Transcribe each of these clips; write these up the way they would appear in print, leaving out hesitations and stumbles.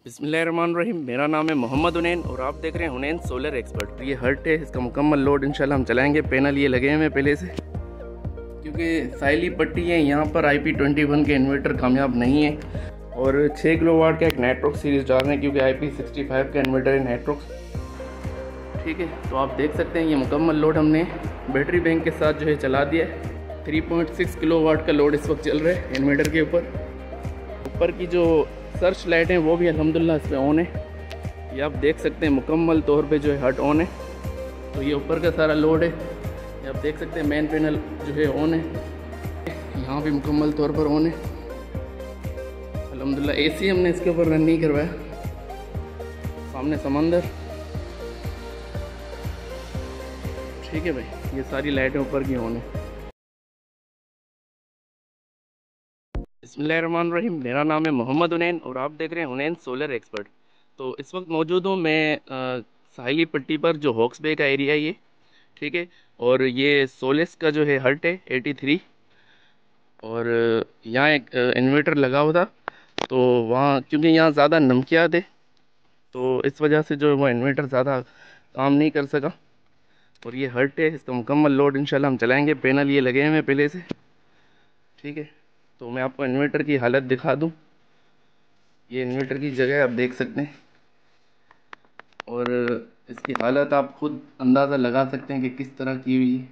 बिस्मिल्लाहिर्रहमानिर्रहीम। मेरा नाम है मोहम्मद हुनैन और आप देख रहे हैं हुनैन सोलर एक्सपर्ट। ये हर्ट है, इसका मुकम्मल लोड इंशाल्लाह हम चलाएंगे। पैनल ये लगे हुए हैं पहले से, क्योंकि साइली पट्टी है यहाँ पर IP21 के इन्वर्टर कामयाब नहीं है और 6 किलोवाट का एक नेटवर्क सीरीज़ डाल रहे हैं, क्योंकि IP65 का इन्वर्टर है नेटवर्क। ठीक है, तो आप देख सकते हैं ये मुकम्मल लोड हमने बैटरी बैंक के साथ जो है चला दिया है। 3.6 किलोवाट का लोड इस वक्त चल रहा है इन्वर्टर के ऊपर की जो सर्च लाइट हैं वो भी अल्हम्दुलिल्लाह इस पर ऑन है। ये आप देख सकते हैं मुकम्मल तौर पे जो है हट ऑन है। तो ये ऊपर का सारा लोड है, ये आप देख सकते हैं मेन पैनल जो है ऑन है, यहाँ भी मुकम्मल तौर पर ऑन है अल्हम्दुलिल्लाह। AC हमने इसके ऊपर रन नहीं करवाया। सामने समंदर, ठीक है भाई, ये सारी लाइटें ऊपर की ऑन है। बिस्मिल्लाहिर्रहमानिर्रहीम। मेरा नाम है मोहम्मद हुनैन और आप देख रहे हैं हुनैन सोलर एक्सपर्ट। तो इस वक्त मौजूद हूँ मैं साहिली पट्टी पर, जो हॉक्स बे का एरिया है ये, ठीक है। और ये सोलेस का जो है हर्ट है 83, और यहाँ एक इन्वर्टर लगा हुआ था। तो वहाँ क्योंकि यहाँ ज़्यादा नमकियात है, तो इस वजह से जो है वो इन्वर्टर ज़्यादा काम नहीं कर सका। और ये हर्ट है, इसका मुकम्मल लोड इंशाल्लाह हम चलाएँगे। पैनल ये लगे हुए हैं पहले से, ठीक है। तो मैं आपको इन्वर्टर की हालत दिखा दूँ। ये इन्वर्टर की जगह आप देख सकते हैं और इसकी हालत आप खुद अंदाज़ा लगा सकते हैं कि किस तरह की हुई है,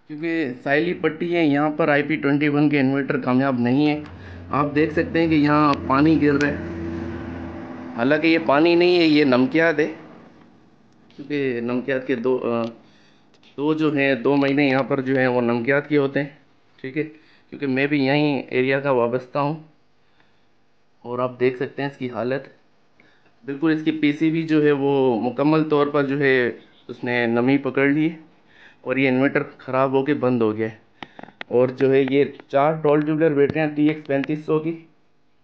क्योंकि साइली पट्टी है यहाँ पर IP21 के इन्वर्टर कामयाब नहीं है। आप देख सकते हैं कि यहाँ पानी गिर रहा है, हालांकि ये पानी नहीं है, ये नमकियात है। क्योंकि नमकियात के दो जो हैं 2 महीने यहाँ पर जो है वो नमकियात के होते हैं, ठीक है। क्योंकि मैं भी यहीं एरिया का वाबस्ता हूँ और आप देख सकते हैं इसकी हालत बिल्कुल। इसकी PCB जो है वो मुकम्मल तौर पर जो है उसने नमी पकड़ ली है और ये इन्वर्टर ख़राब होके बंद हो गया है। और जो है ये 4 डॉल ट्यूबलर बैटरियाँ TX 3500 की,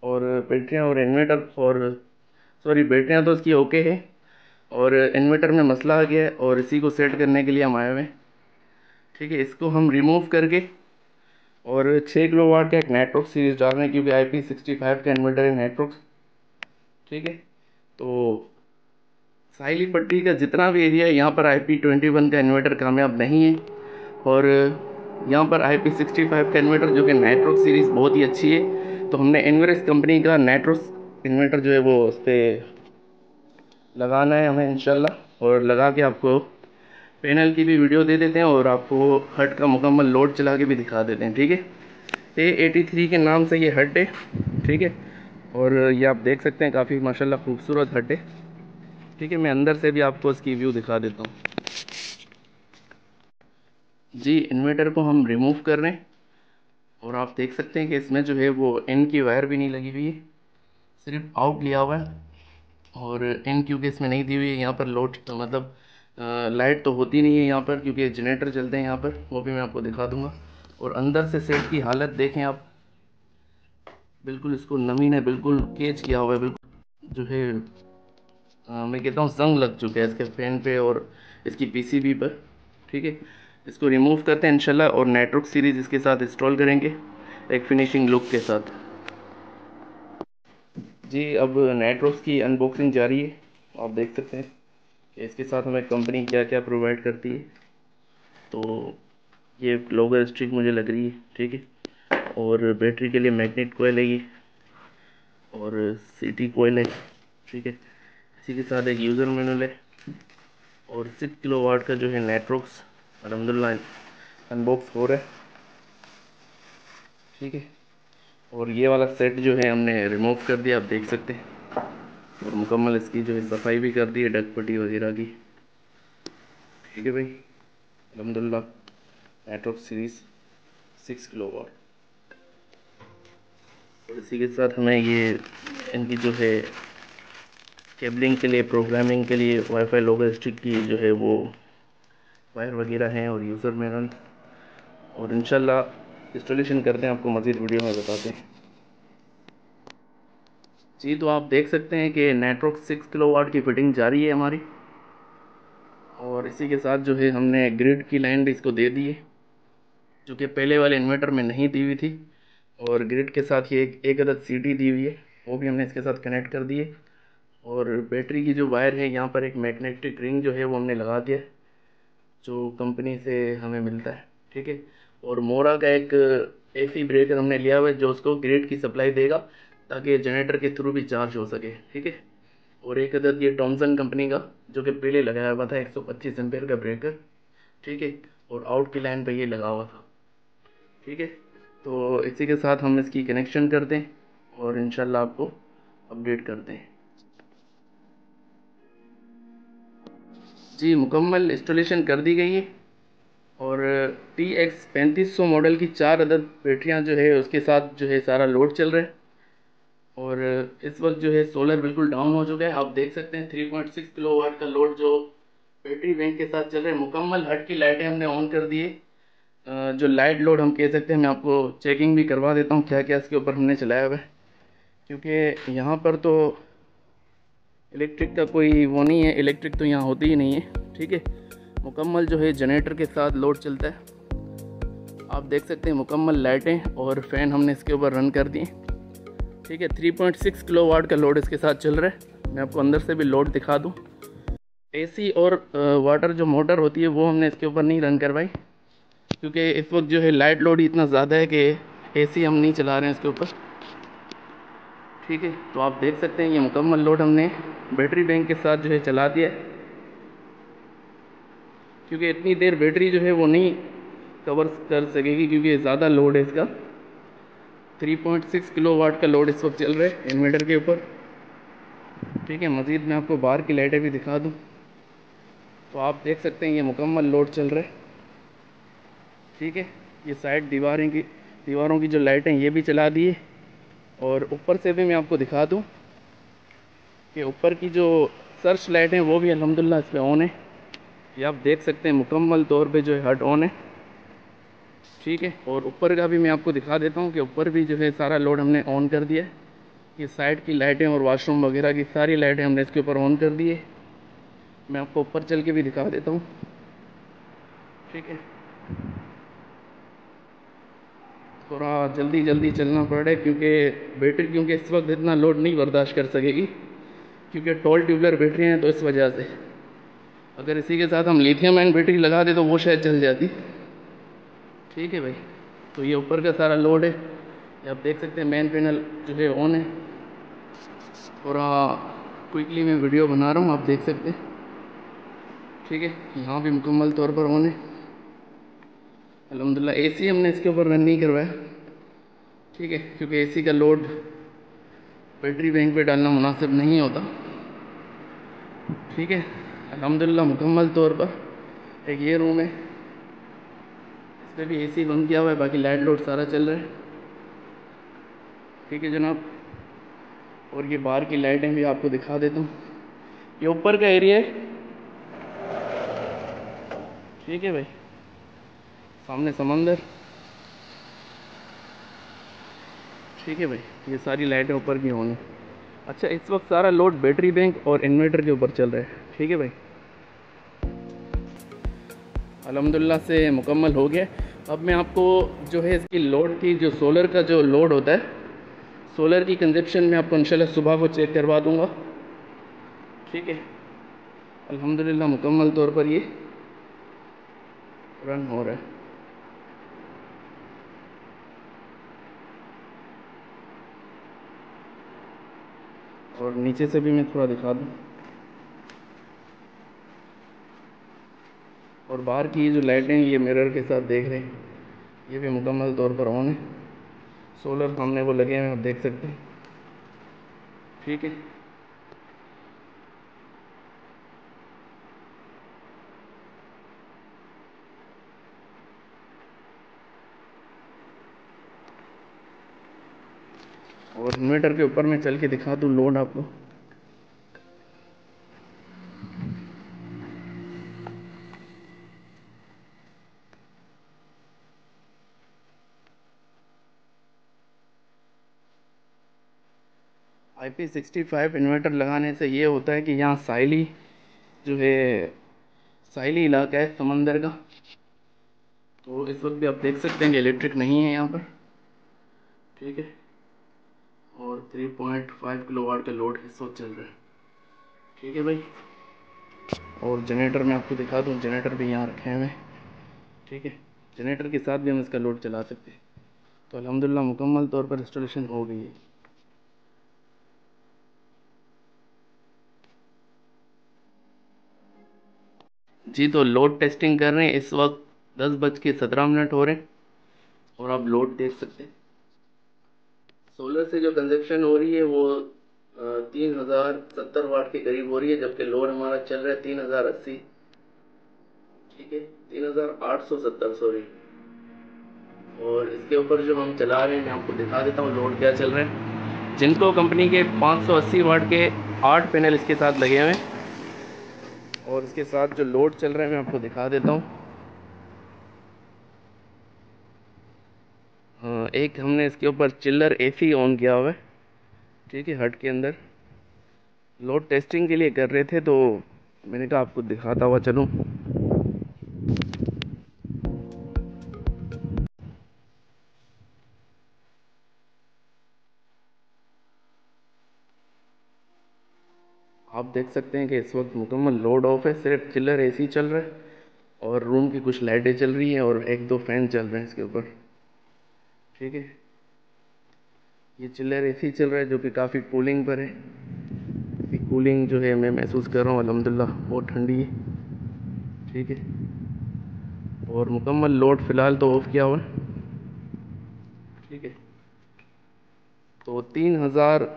और बैटरियाँ और इन्वर्टर, और सॉरी बैटरियाँ तो इसकी ओके है और इन्वर्टर में मसला आ गया है और इसी को सेट करने के लिए हम आए हुए हैं, ठीक है। इसको हम रिमूव करके और 6 किलोवाट का एक नेटवर्क सीरीज़ डाल रहे हैं, क्योंकि IP65 का इन्वर्टर है नेटवर्क, ठीक है। तो साहिली पट्टी का जितना भी एरिया है यहाँ पर IP21 का इन्वर्टर कामयाब नहीं है, और यहाँ पर IP65 का इन्वर्टर जो कि नेटवर्क सीरीज़ बहुत ही अच्छी है। तो हमने इन्वर्स कंपनी का नेटवर्क इन्वर्टर जो है वो उस पर लगाना है हमें इंशाल्लाह, और लगा के आपको पैनल की भी वीडियो दे देते हैं और आपको हट का मुकम्मल लोड चला के भी दिखा देते हैं, ठीक है। A83 के नाम से ये हट है, ठीक है। और ये आप देख सकते हैं काफ़ी माशाल्लाह खूबसूरत हट है, ठीक है। मैं अंदर से भी आपको इसकी व्यू दिखा देता हूँ। जी, इन्वर्टर को हम रिमूव कर रहे हैं और आप देख सकते हैं कि इसमें जो है वो इन की वायर भी नहीं लगी हुई है, सिर्फ आउट लिया हुआ है। और इन क्योंकि इसमें नहीं दी हुई है, यहाँ पर लोड मतलब लाइट तो होती नहीं है यहाँ पर, क्योंकि जनरेटर चलते हैं यहाँ पर, वो भी मैं आपको दिखा दूँगा। और अंदर से सेट की हालत देखें आप, बिल्कुल इसको नमी ने बिल्कुल केज किया हुआ है, बिल्कुल जो है मैं कहता हूँ जंग लग चुका है इसके फैन पे और इसकी PCB पर, ठीक है। इसको रिमूव करते हैं इंशाल्लाह और नेटवर्क सीरीज़ इसके साथ इंस्टॉल करेंगे एक फिनिशिंग लुक के साथ। जी, अब नेटवर्क की अनबॉक्सिंग जारी है। आप देख सकते हैं कि इसके साथ हमें कंपनी क्या क्या प्रोवाइड करती है। तो ये लोगर स्ट्रिक मुझे लग रही है, ठीक है। और बैटरी के लिए मैग्नेट कोयल है ये, और CT कोयल है, ठीक है। इसी के साथ एक यूज़र मैनुअल है और 6 किलोवाट का जो है नेटवर्क्स अल्हम्दुलिल्लाह अनबॉक्स हो रहा है, ठीक है। और ये वाला सेट जो है हमने रिमूव कर दिया, आप देख सकते हैं। और मुकम्मल इसकी जो है सफाई भी कर दी है डग पट्टी वगैरह की, ठीक है भाई। अल्हम्दुलिल्लाह नेटवर्क सीरीज़ 6 किलोवाट। और इसी के साथ हमें ये इनकी जो है केबलिंग के लिए, प्रोग्रामिंग के लिए वाईफाई लोगर स्टिक की जो है वो वायर वगैरह हैं और यूज़र मैनुअल, और इंशाल्लाह इंस्टॉलेशन करते हैं, आपको मज़ीद वीडियो में बताते हैं। जी, तो आप देख सकते हैं कि नेटवर्क 6 किलोवाट की फिटिंग जारी है हमारी, और इसी के साथ जो है हमने ग्रिड की लाइन भी इसको दे दी है, जो कि पहले वाले इन्वर्टर में नहीं दी हुई थी। और ग्रिड के साथ ये एक अदद CT दी हुई है, वो भी हमने इसके साथ कनेक्ट कर दिए। और बैटरी की जो वायर है यहाँ पर एक मैग्नेटिक रिंग जो है वो हमने लगा दिया है, जो कंपनी से हमें मिलता है, ठीक है। और मोरा का एक एसी ब्रेकर हमने लिया हुआ है जो उसको ग्रिड की सप्लाई देगा ताकि जनरेटर के थ्रू भी चार्ज हो सके, ठीक है। और एक अदद ये टॉमसन कंपनी का जो कि पहले लगाया हुआ था 125 एम्पेयर का ब्रेकर, ठीक है। और आउट की लाइन पे ये लगा हुआ था, ठीक है। तो इसी के साथ हम इसकी कनेक्शन कर दें और इंशाल्लाह आपको अपडेट करते हैं। जी, मुकम्मल इंस्टॉलेशन कर दी गई है। और TX3500 मॉडल की 4 अदद बैटरियाँ जो है उसके साथ जो है सारा लोड चल रहा है। और इस वक्त जो है सोलर बिल्कुल डाउन हो चुका है, आप देख सकते हैं 3.6 किलोवाट का लोड जो बैटरी बैंक के साथ चल रहा है। मुकम्मल हट की लाइटें हमने ऑन कर दी है, जो लाइट लोड हम कह सकते हैं। मैं आपको चेकिंग भी करवा देता हूँ क्या क्या इसके ऊपर हमने चलाया हुआ है, क्योंकि यहाँ पर तो इलेक्ट्रिक का कोई वो नहीं है, इलेक्ट्रिक तो यहाँ होती ही नहीं है, ठीक है। मुकम्मल जो है जनरेटर के साथ लोड चलता है, आप देख सकते हैं। मुकम्मल लाइटें और फैन हमने इसके ऊपर रन कर दिए, ठीक है। 3.6 किलोवाट का लोड इसके साथ चल रहा है। मैं आपको अंदर से भी लोड दिखा दूँ। एसी और वाटर जो मोटर होती है वो हमने इसके ऊपर नहीं रन करवाई, क्योंकि इस वक्त जो है लाइट लोड ही इतना ज़्यादा है कि एसी हम नहीं चला रहे हैं इसके ऊपर, ठीक है। तो आप देख सकते हैं ये मुकम्मल लोड हमने बैटरी बैंक के साथ जो है चला दिया है, क्योंकि इतनी देर बैटरी जो है वो नहीं कवर कर सकेगी, क्योंकि ज़्यादा लोड है इसका। 3.6 किलोवाट का लोड इस वक्त चल रहा है इन्वर्टर के ऊपर, ठीक है। मज़ीद मैं आपको बाहर की लाइटें भी दिखा दूँ, तो आप देख सकते हैं ये मुकम्मल लोड चल रहा है, ठीक है। ये साइड दीवारों की जो लाइटें ये भी चला दी है। और ऊपर से भी मैं आपको दिखा दूँ कि ऊपर की जो सर्च लाइट हैं वो भी अल्हम्दुलिल्लाह इस पर ऑन है। ये आप देख सकते हैं मुकम्मल तौर पे जो है हट ऑन है, ठीक है। और ऊपर का भी मैं आपको दिखा देता हूँ कि ऊपर भी जो है सारा लोड हमने ऑन कर दिया है। ये साइड की लाइटें और वॉशरूम वगैरह की सारी लाइटें हमने इसके ऊपर ऑन कर दी है। मैं आपको ऊपर चल के भी दिखा देता हूँ, ठीक है। थोड़ा जल्दी जल्दी चलना पड़ रहा है क्योंकि इस वक्त इतना लोड नहीं बर्दाश्त कर सकेगी, क्योंकि टॉल ट्यूबलर बैटरी हैं, तो इस वजह से। अगर इसी के साथ हम लिथियम आयन बैटरी लगा दे तो वो शायद चल जाती, ठीक है भाई। तो ये ऊपर का सारा लोड है, ये आप देख सकते हैं। मेन पैनल जो है ऑन है। थोड़ा क्विकली मैं वीडियो बना रहा हूँ, आप देख सकते हैं, ठीक है। यहाँ भी मुकम्मल तौर पर ऑन है अल्हम्दुलिल्लाह। एसी हमने इसके ऊपर रन नहीं करवाया, ठीक है, क्योंकि एसी का लोड बैटरी बैंक पे डालना मुनासिब नहीं होता, ठीक है। अल्हम्दुलिल्लाह मुकम्मल तौर पर एक ये रूम है, इस पर भी एसी बंद किया हुआ है, बाकी लाइट लोड सारा चल रहा है, ठीक है जनाब। और ये बाहर की लाइटें भी आपको दिखा देता हूँ। ये ऊपर का एरिया है, ठीक है भाई। सामने समंदर, ठीक है भाई। ये सारी लाइटें ऊपर की होंगी। अच्छा, इस वक्त सारा लोड बैटरी बैंक और इन्वर्टर के ऊपर चल रहा है, ठीक है भाई। अल्हम्दुलिल्लाह से मुकम्मल हो गया। अब मैं आपको जो है इसकी लोड की, जो सोलर का जो लोड होता है, सोलर की कंजप्शन में आपको इंशाल्लाह सुबह को चेक करवा दूँगा, ठीक है। अल्हम्दुलिल्लाह मुकम्मल तौर पर ये रन हो रहा है। और नीचे से भी मैं थोड़ा दिखा दूँ। और बाहर की जो लाइटें ये मिरर के साथ देख रहे हैं, ये भी मुकम्मल तौर पर ऑन है। सोलर सामने वो लगे हैं, आप देख सकते हैं, ठीक है। और इन्वर्टर के ऊपर मैं चल के दिखा दूँ लोड आपको। IP65 इन्वर्टर लगाने से ये होता है कि यहाँ साइली जो है, साइली इलाका है समंदर का, तो इस वक्त भी आप देख सकते हैं कि इलेक्ट्रिक नहीं है यहाँ पर, ठीक है। और 3.5 किलोवाट का लोड इस वक्त चल रहा है। ठीक है भाई, और जनरेटर मैं आपको दिखा दूँ, जनरेटर भी यहाँ रखे हुए हैं। ठीक है, जनरेटर के साथ भी हम इसका लोड चला सकते हैं। तो अल्हम्दुलिल्लाह मुकम्मल तौर पर इंस्टॉलेशन हो गई है। जी, तो लोड टेस्टिंग कर रहे हैं, इस वक्त 10:17 हो रहे हैं और आप लोड देख सकते हैं। सोलर से जो कंजप्शन हो रही है वो 3070 वाट के करीब हो रही है, जबकि लोड हमारा चल रहा है 3080। ठीक है, 3870 सॉरी। और इसके ऊपर जो हम चला रहे हैं, मैं आपको दिखा देता हूँ लोड क्या चल रहा है। जिनको कंपनी के 580 वाट के 8 पैनल इसके साथ लगे हुए हैं, और इसके साथ जो लोड चल रहा है मैं आपको दिखा देता हूँ। हाँ, एक हमने इसके ऊपर चिल्लर एसी ऑन किया हुआ है। ठीक है, हट के अंदर लोड टेस्टिंग के लिए कर रहे थे, तो मैंने कहा आपको दिखाता हुआ चलूँ। आप देख सकते हैं कि इस वक्त मुकम्मल लोड ऑफ है, सिर्फ चिल्लर एसी चल रहा है और रूम की कुछ लाइटें चल रही हैं और एक दो फैन चल रहे हैं इसके ऊपर। ठीक है, ये चिल्लर एसी चल रहा है जो कि काफ़ी कूलिंग पर है। कूलिंग जो है मैं महसूस कर रहा हूँ, अल्हम्दुलिल्लाह बहुत ठंडी है। ठीक है, और मुकम्मल लोड फ़िलहाल तो ऑफ़ किया हुआ है। ठीक है, तो 3000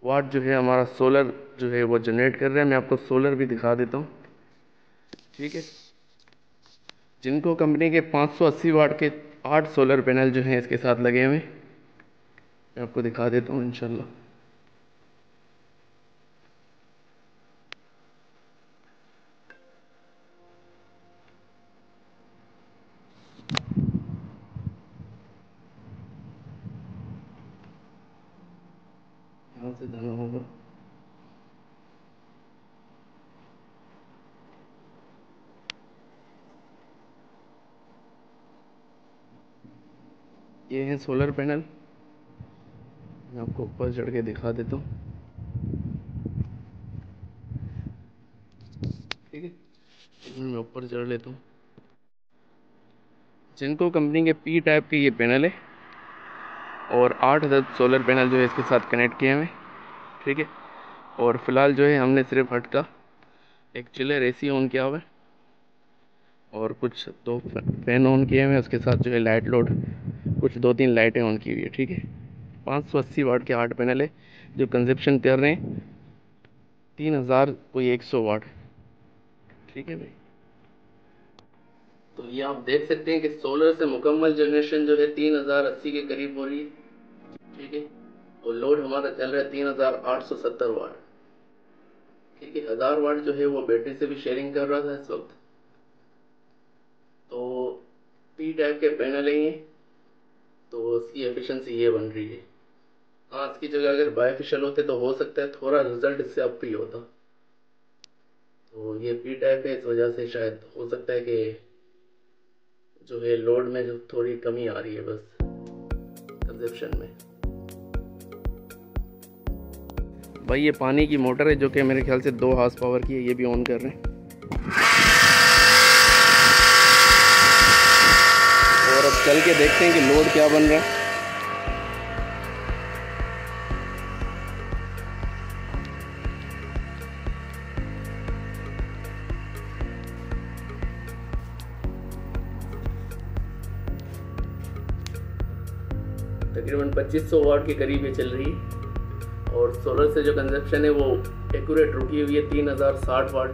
वाट जो है हमारा सोलर जो है वो जनरेट कर रहा है। मैं आपको सोलर भी दिखा देता हूँ। ठीक है, जिनको कंपनी के 580 वाट के 8 सोलर पैनल जो हैं इसके साथ लगे हुए हैं, मैं आपको दिखा देता हूँ इंशाल्लाह। यहाँ से धना होगा। ये हैं सोलर पैनल, मैं आपको ऊपर चढ़ के दिखा देता हूँ। ठीक है, मैं ऊपर चढ़ लेता हूँ। जिनको कंपनी के पी टाइप के ये पैनल है और 8 अदद सोलर पैनल जो है इसके साथ कनेक्ट किए हुए हैं। ठीक है, और फिलहाल जो है हमने सिर्फ हट का एक चिलर एसी ऑन किया हुआ है और कुछ दो फैन ऑन किए हुए हैं, उसके साथ जो है लाइट लोड कुछ 2-3 लाइटें ऑन की हुई है। ठीक है, 580 वाट के 8 पैनल है जो कंजप्शन कर रहे हैं 3000 कोई 100 वाट। ठीक है भाई, तो ये आप देख सकते हैं कि सोलर से मुकम्मल जनरेशन जो है 3080 के करीब हो रही है। ठीक है, और लोड हमारा चल रहा है 3870 वाट। ठीक है, 1000 वाट जो है वो बैटरी से भी शेयरिंग कर रहा था इस वक्त। तो पी टाइप के पैनल है ये, तो उसकी एफिशिएंसी ये बन रही है। हाँ, इसकी जगह अगर बायफिशियल होते तो हो सकता है थोड़ा रिजल्ट इससे अप ही होता। तो ये पी टाइप है, इस वजह से शायद हो सकता है कि जो है लोड में जो थोड़ी कमी आ रही है बस कंजप्शन में। भाई ये पानी की मोटर है जो कि मेरे ख्याल से 2 हार्स पावर की है, ये भी ऑन कर रहे हैं। और अब चल के देखते हैं कि लोड क्या बन रहा है। तकरीबन 2500 वाट के करीब ये चल रही है और सोलर से जो कंजप्शन है वो एक्यूरेट रुकी हुई है 3060 वाट।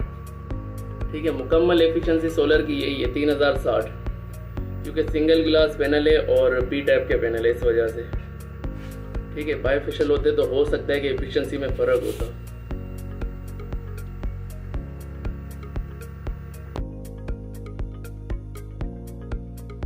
ठीक है, मुकम्मल एफिशिएंसी सोलर की यही है 3060, क्योंकि सिंगल ग्लास पैनल है और पी टाइप के पैनल है इस वजह से। ठीक है, बायफिशियल होते तो हो सकता है कि एफिशिएंसी में फ़र्क होता।